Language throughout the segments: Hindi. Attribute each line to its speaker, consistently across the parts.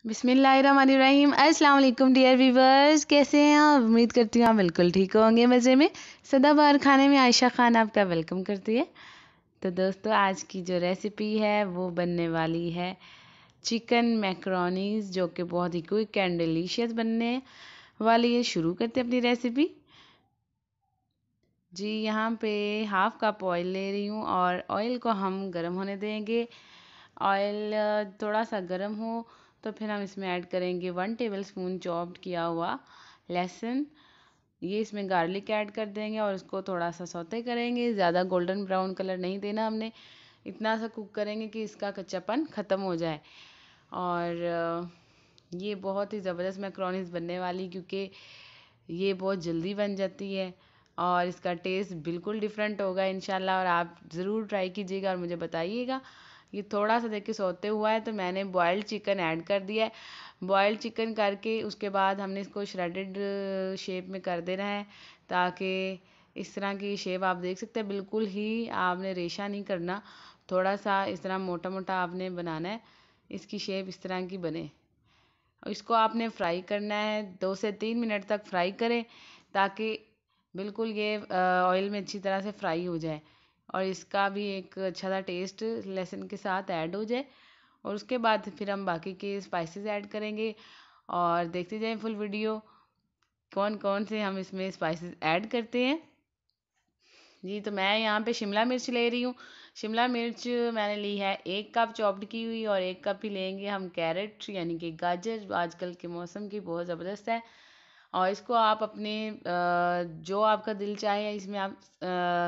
Speaker 1: बिस्मिल्लाहिर्रहमानिर्रहीम। अस्सलाम वालेकुम डियर व्यूवर्स, कैसे हैं आप? उम्मीद करती हूँ आप बिल्कुल ठीक होंगे, मज़े में। सदाबहार खाने में आयशा खान आपका वेलकम करती है। तो दोस्तों, आज की जो रेसिपी है वो बनने वाली है चिकन मैकरोनीज़, जो कि बहुत ही क्विक एंड डिलीशियस बनने वाली है। शुरू करते हैं अपनी रेसिपी। जी, यहाँ पे हाफ़ कप ऑयल ले रही हूँ और ऑयल को हम गर्म होने देंगे। ऑयल थोड़ा सा गर्म हो तो फिर हम इसमें ऐड करेंगे 1 टेबलस्पून चॉप्ड किया हुआ लहसुन। ये इसमें गार्लिक ऐड कर देंगे और उसको थोड़ा सा सौते करेंगे। ज़्यादा गोल्डन ब्राउन कलर नहीं देना हमने, इतना सा कुक करेंगे कि इसका कच्चापन ख़त्म हो जाए। और ये बहुत ही ज़बरदस्त मैक्रोनीज़ बनने वाली, क्योंकि ये बहुत जल्दी बन जाती है और इसका टेस्ट बिल्कुल डिफरेंट होगा इंशाल्लाह। और आप ज़रूर ट्राई कीजिएगा और मुझे बताइएगा। ये थोड़ा सा देखिए सौते हुआ है तो मैंने बॉयल्ड चिकन ऐड कर दिया है। बॉयल्ड चिकन करके उसके बाद हमने इसको श्रेडेड शेप में कर देना है, ताकि इस तरह की शेप आप देख सकते हैं। बिल्कुल ही आपने रेशा नहीं करना, थोड़ा सा इस तरह मोटा मोटा आपने बनाना है, इसकी शेप इस तरह की बने। इसको आपने फ्राई करना है, 2 से 3 मिनट तक फ्राई करें, ताकि बिल्कुल ये ऑयल में अच्छी तरह से फ्राई हो जाए और इसका भी एक अच्छा सा टेस्ट लहसुन के साथ ऐड हो जाए। और उसके बाद फिर हम बाकी के स्पाइसेस ऐड करेंगे और देखते जाएं फुल वीडियो कौन कौन से हम इसमें स्पाइसेस ऐड करते हैं। जी, तो मैं यहाँ पे शिमला मिर्च ले रही हूँ। शिमला मिर्च मैंने ली है 1 कप चॉप्ड की हुई, और 1 कप ही लेंगे हम कैरेट यानी कि गाजर, आजकल के मौसम की बहुत ज़बरदस्त है। और इसको आप अपने जो आपका दिल चाहे इसमें आप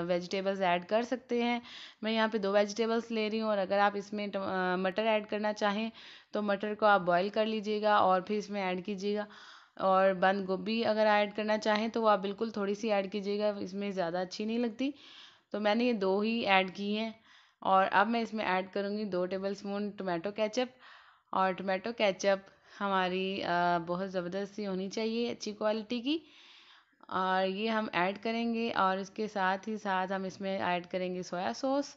Speaker 1: वेजिटेबल्स ऐड कर सकते हैं। मैं यहाँ पे 2 वेजिटेबल्स ले रही हूँ, और अगर आप इसमें मटर ऐड करना चाहें तो मटर को आप बॉईल कर लीजिएगा और फिर इसमें ऐड कीजिएगा। और बंद गोभी अगर ऐड करना चाहें तो वो आप बिल्कुल थोड़ी सी ऐड कीजिएगा, इसमें ज़्यादा अच्छी नहीं लगती। तो मैंने ये 2 ही ऐड की हैं। और अब मैं इसमें ऐड करूँगी 2 टेबलस्पून टोमेटो केचप। और टोमेटो केचप हमारी बहुत ज़बरदस्त सी होनी चाहिए, अच्छी क्वालिटी की। और ये हम ऐड करेंगे, और इसके साथ ही साथ हम इसमें ऐड करेंगे soya sauce.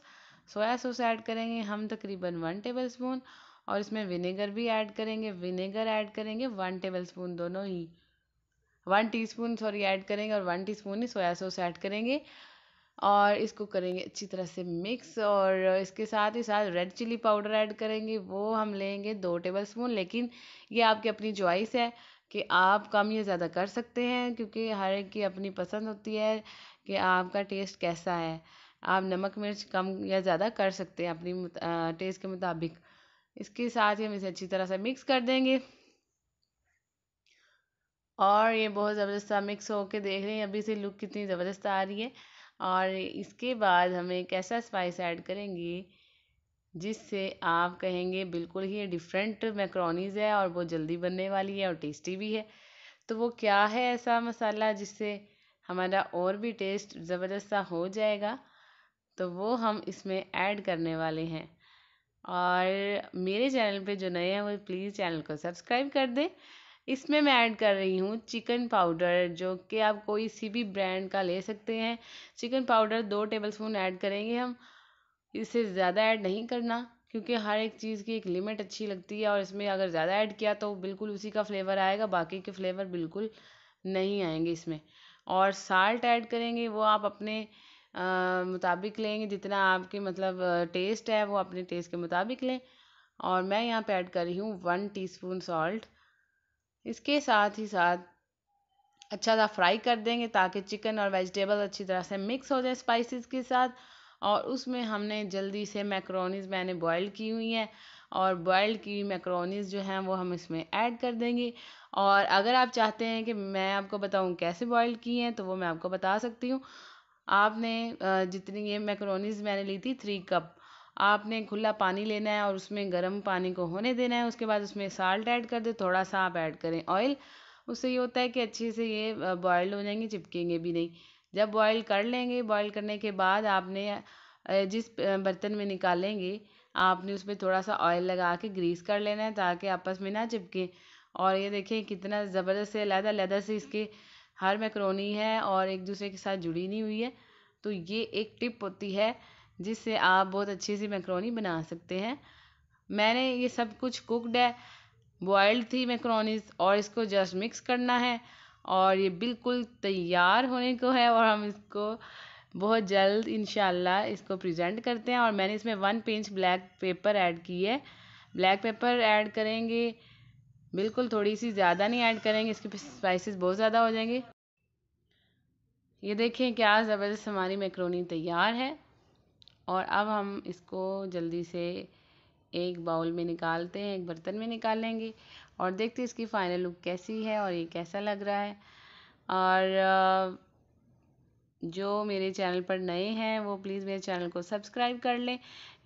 Speaker 1: Soya sauce add करेंगे हम तकरीबन 1 टेबलस्पून, और इसमें विनेगर भी ऐड करेंगे। विनेगर ऐड करेंगे 1 टेबलस्पून, दोनों ही 1 टीस्पून सॉरी ऐड करेंगे, और 1 टीस्पून ही सोया सॉस ऐड करेंगे। और इसको करेंगे अच्छी तरह से मिक्स। और इसके साथ ही साथ रेड चिली पाउडर ऐड करेंगे, वो हम लेंगे 2 टेबलस्पून। लेकिन ये आपकी अपनी चॉइस है कि आप कम या ज़्यादा कर सकते हैं, क्योंकि हर एक की अपनी पसंद होती है कि आपका टेस्ट कैसा है। आप नमक मिर्च कम या ज़्यादा कर सकते हैं अपनी टेस्ट के मुताबिक। इसके साथ ही हम इसे अच्छी तरह से मिक्स कर देंगे। और ये बहुत ज़बरदस्त सा मिक्स होके देख रहे हैं अभी से लुक कितनी ज़बरदस्त आ रही है। और इसके बाद हम एक ऐसा स्पाइस ऐड करेंगे जिससे आप कहेंगे बिल्कुल ही ये डिफरेंट मैक्रोनीज़ है और वो जल्दी बनने वाली है और टेस्टी भी है। तो वो क्या है ऐसा मसाला जिससे हमारा और भी टेस्ट ज़बरदस्त सा हो जाएगा? तो वो हम इसमें ऐड करने वाले हैं। और मेरे चैनल पे जो नए हैं वो प्लीज़ चैनल को सब्सक्राइब कर दें। इसमें मैं ऐड कर रही हूँ चिकन पाउडर, जो कि आप कोई सी भी ब्रांड का ले सकते हैं। चिकन पाउडर 2 टेबलस्पून ऐड करेंगे हम, इससे ज़्यादा ऐड नहीं करना, क्योंकि हर एक चीज़ की एक लिमिट अच्छी लगती है। और इसमें अगर ज़्यादा ऐड किया तो बिल्कुल उसी का फ्लेवर आएगा, बाकी के फ्लेवर बिल्कुल नहीं आएंगे इसमें। और साल्ट ऐड करेंगे, वो आप अपने मुताबिक लेंगे, जितना आपके मतलब टेस्ट है वो अपने टेस्ट के मुताबिक लें। और मैं यहाँ पे ऐड कर रही हूँ 1 टीस्पून सॉल्ट। इसके साथ ही साथ अच्छा सा फ्राई कर देंगे, ताकि चिकन और वेजिटेबल अच्छी तरह से मिक्स हो जाए स्पाइसेस के साथ। और उसमें हमने जल्दी से मैक्रोनीज़ मैंने बॉईल की हुई हैं, और बॉइल्ड की हुई मैक्रोनीज़ जो हैं वो हम इसमें ऐड कर देंगे। और अगर आप चाहते हैं कि मैं आपको बताऊं कैसे बॉईल की हैं तो वो मैं आपको बता सकती हूँ। आपने जितनी ये मैक्रोनीज़ मैंने ली थी 3 कप, आपने खुला पानी लेना है और उसमें गर्म पानी को होने देना है। उसके बाद उसमें साल्ट ऐड कर दे, थोड़ा सा आप ऐड करें ऑयल। उससे ये होता है कि अच्छे से ये बॉयल्ड हो जाएंगे, चिपकेंगे भी नहीं। जब बॉयल कर लेंगे, बॉयल करने के बाद आपने जिस बर्तन में निकालेंगे आपने उसमें थोड़ा सा ऑयल लगा के ग्रीस कर लेना है, ताकि आपस में ना चिपके। और ये देखिए कितना ज़बरदस्त है, लहदा से इसके हर मैक्रोनी है और एक दूसरे के साथ जुड़ी नहीं हुई है। तो ये एक टिप होती है जिससे आप बहुत अच्छी सी मैक्रोनी बना सकते हैं। मैंने ये सब कुछ कुकड है, बॉइल्ड थी मैक्रोनीज, और इसको जस्ट मिक्स करना है और ये बिल्कुल तैयार होने को है। और हम इसको बहुत जल्द इंशाल्लाह इसको प्रेजेंट करते हैं। और मैंने इसमें 1 पिंच ब्लैक पेपर ऐड की है। ब्लैक पेपर ऐड करेंगे, बिल्कुल थोड़ी सी ज़्यादा नहीं ऐड करेंगे, इसके स्पाइसेस बहुत ज़्यादा हो जाएंगे। ये देखें क्या ज़बरदस्त हमारी मैक्रोनी तैयार है। और अब हम इसको जल्दी से एक बाउल में निकालते हैं, एक बर्तन में निकाल लेंगे और देखते हैं इसकी फाइनल लुक कैसी है और ये कैसा लग रहा है। और जो मेरे चैनल पर नए हैं वो प्लीज़ मेरे चैनल को सब्सक्राइब कर लें।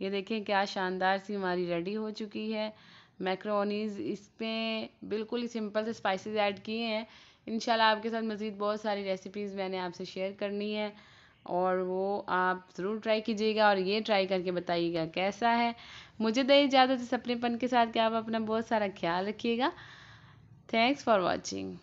Speaker 1: ये देखें क्या शानदार सी हमारी रेडी हो चुकी है मैक्रोनीज़। इसमें बिल्कुल ही सिंपल से स्पाइसेस ऐड किए हैं। इंशाल्लाह आपके साथ मज़ीद बहुत सारी रेसिपीज़ मैंने आपसे शेयर करनी है और वो आप ज़रूर ट्राई कीजिएगा और ये ट्राई करके बताइएगा कैसा है। मुझे दे इजाज़त इस अपनेपन के साथ कि आप अपना बहुत सारा ख्याल रखिएगा। Thanks for watching.